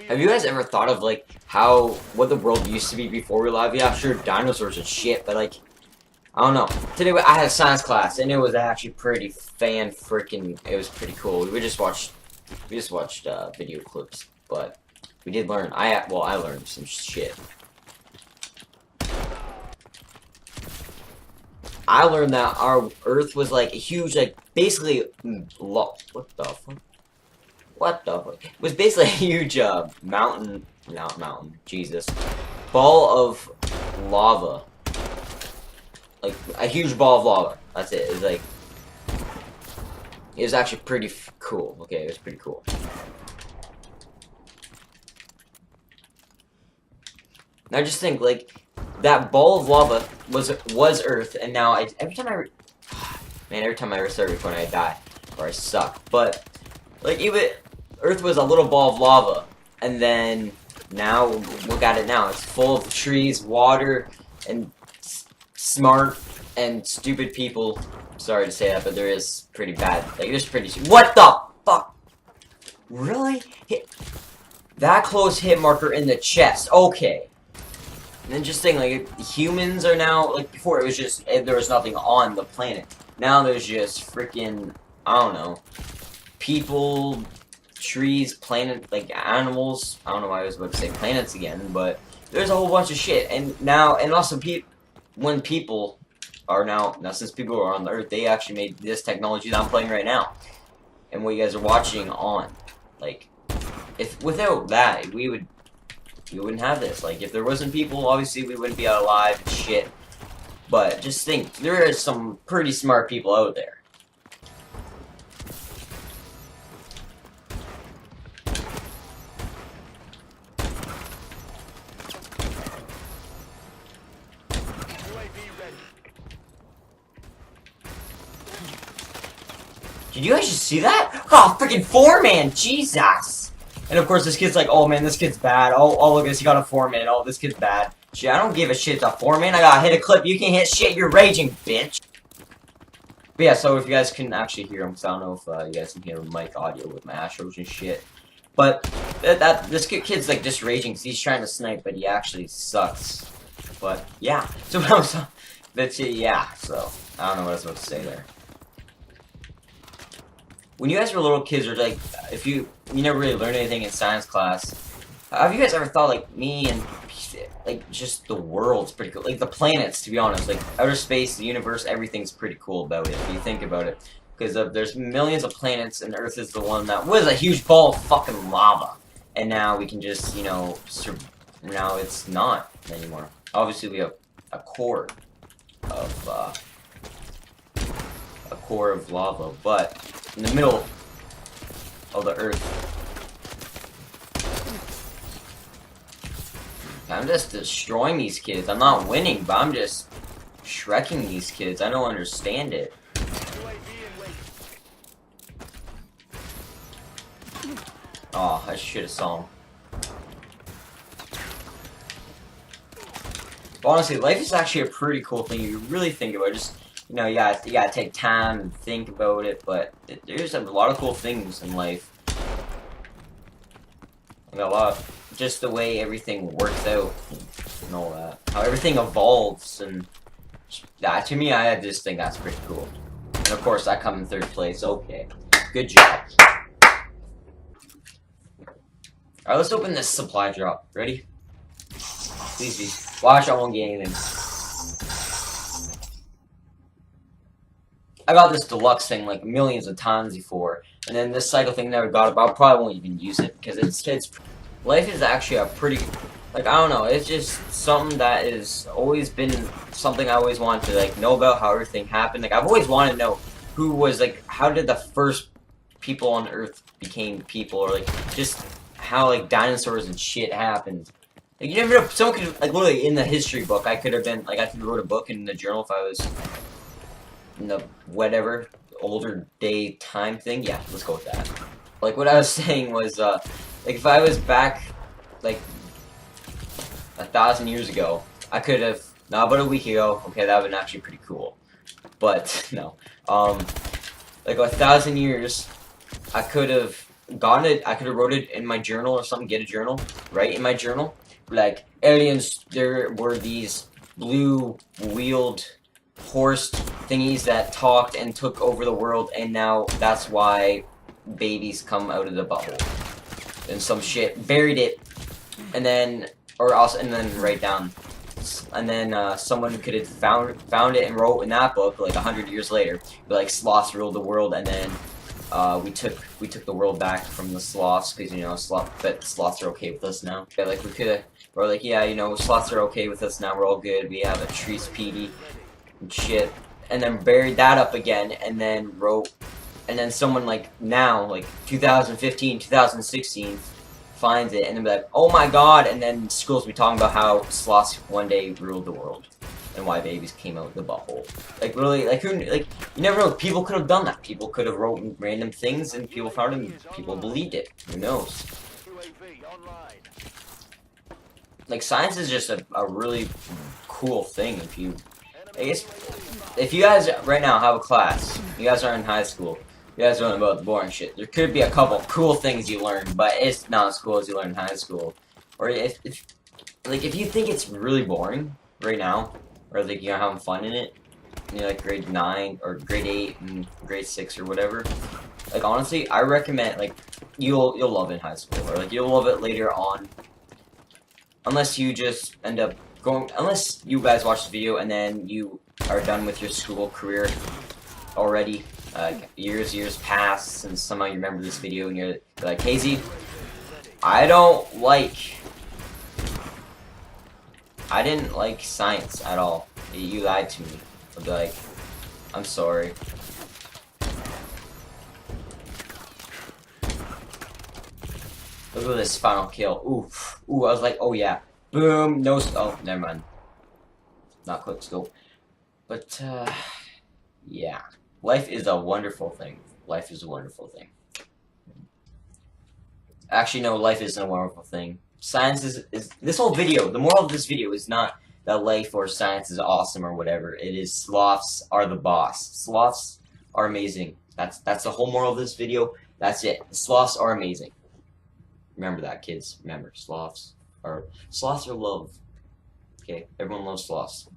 Have you guys ever thought of like what the world used to be before we live? Yeah, sure, dinosaurs and shit, but like I don't know. Today I had a science class and it was actually pretty it was pretty cool. We just watched video clips, but we did learn. I learned some shit. I learned that our Earth was like a huge, like basically, what the fuck? What the fuck? It was basically a huge mountain, not mountain, Jesus, ball of lava, like a huge ball of lava. That's it. It was actually pretty cool. Okay, it was pretty cool. Now just think, like, that ball of lava was Earth, and now every time I start recording, I die or I suck. But like, even Earth was a little ball of lava, and then now look at it now. It's full of trees, water, and smart and stupid people. Sorry to say that, but there is pretty bad. Like, there's pretty. What the fuck? Really? That close hit marker in the chest. Okay. And then just think, like, humans are now, like, before it was just, there was nothing on the planet. Now there's just freaking, I don't know, people, trees, planet, like, animals. I don't know why I was about to say planets again, but there's a whole bunch of shit. And now, and also, when people are now since people are on the Earth, they actually made this technology that I'm playing right now. And what you guys are watching on. Like, if without that, we wouldn't have this. Like, if there wasn't people, obviously we wouldn't be alive and shit. But just think, there are some pretty smart people out there. Did you guys just see that? Oh, freaking 4-man, Jesus! And of course, this kid's like, oh man, this kid's bad. Oh, look at this, he got a 4-man. Oh, this kid's bad. Shit, I don't give a shit. It's a 4-man. I gotta hit a clip. You can't hit shit. You're raging, bitch. But yeah, so if you guys can actually hear him, because I don't know if you guys can hear mic audio with my Astros and shit. But this kid's like just raging because he's trying to snipe, but he actually sucks. But yeah, so that's it. Yeah, so I don't know what I was supposed to say there. When you guys were little kids, or like, if you never really learned anything in science class, have you guys ever thought, like, me and, like, just the world's pretty cool? Like, the planets, to be honest, like, outer space, the universe, everything's pretty cool about it, if you think about it. Because there's millions of planets, and Earth is the one that was a huge ball of fucking lava. And now we can just, you know, now it's not anymore. Obviously, we have a core of lava, but in the middle of the Earth, I'm just destroying these kids. I'm not winning, but I'm just shrekking these kids. I don't understand it. Oh, I should have saw him. But honestly, life is actually a pretty cool thing. You really think about it. Just, you know, you gotta take time and think about it, but there's a lot of cool things in life. Like a lot of, just the way everything works out and all that. How everything evolves, and that, to me, I just think that's pretty cool. And of course, I come in 3rd place. Okay. Good job. Alright, let's open this supply drop. Ready? Please be. Watch, I won't get anything. I got this deluxe thing like millions of times before, and then this cycle thing never got it, but I probably won't even use it, because it's life is actually a pretty, like, I don't know, it's just something that has always been something I always wanted to, like, know about, how everything happened. Like, I've always wanted to know who was, like, how did the first people on Earth became people, or, like, just how, like, dinosaurs and shit happened. Like, you never know, someone could, like, literally, in the history book, I could have been, like, I could have wrote a book in the journal if I was in the whatever older day time thing. Yeah, let's go with that. Like, what I was saying was, like, if I was back, like, 1,000 years ago, I could have, no, about a week ago, okay, that would have been actually pretty cool. But, no, like, 1,000 years, I could have gotten it. I could have wrote it in my journal or something. Get a journal, right in my journal. Like aliens, there were these blue wheeled horse thingies that talked and took over the world, and now that's why babies come out of the butthole and some shit. Buried it, and then write down. And then someone could have found it and wrote in that book like 100 years later, like sloths ruled the world, and then we took the world back from the sloths because sloths are okay with us now. Yeah, like we're like, yeah, sloths are okay with us now. We're all good. We have a tree speedy and shit, and then buried that up again, and then someone like now, like 2015, 2016. Finds it and then be like, oh my god, and then schools be talking about how sloths one day ruled the world and why babies came out the butthole. Like really, like who, like you never know. People could have done that. People could have wrote random things and people found them. People believed it. Who knows? Like science is just a really cool thing. I guess, if you guys right now have a class, you guys are in high school. You guys learn about the boring shit. There could be a couple cool things you learn, but it's not as cool as you learn in high school. Or if you think it's really boring right now, or like you're having fun in it, and you're like grade 9 or grade 8 and grade 6 or whatever. Like honestly, I recommend like you'll love it in high school, or like you'll love it later on. Unless you just end up unless you guys watch the video and then you are done with your school career already. Years pass since somehow you remember this video and you're like, Hazy, I didn't like science at all. You lied to me. I'll be like, I'm sorry. Look at this final kill. Ooh, I was like, oh yeah. Boom, no, oh, never mind. Not quick scope. But, yeah. Life is a wonderful thing. Life is a wonderful thing. Actually, no, life isn't a wonderful thing. Science is this whole video, the moral of this video is not that life or science is awesome or whatever. It is sloths are the boss. Sloths are amazing. That's the whole moral of this video. That's it. Sloths are amazing. Remember that, kids. Remember, sloths are love. Okay, everyone loves sloths.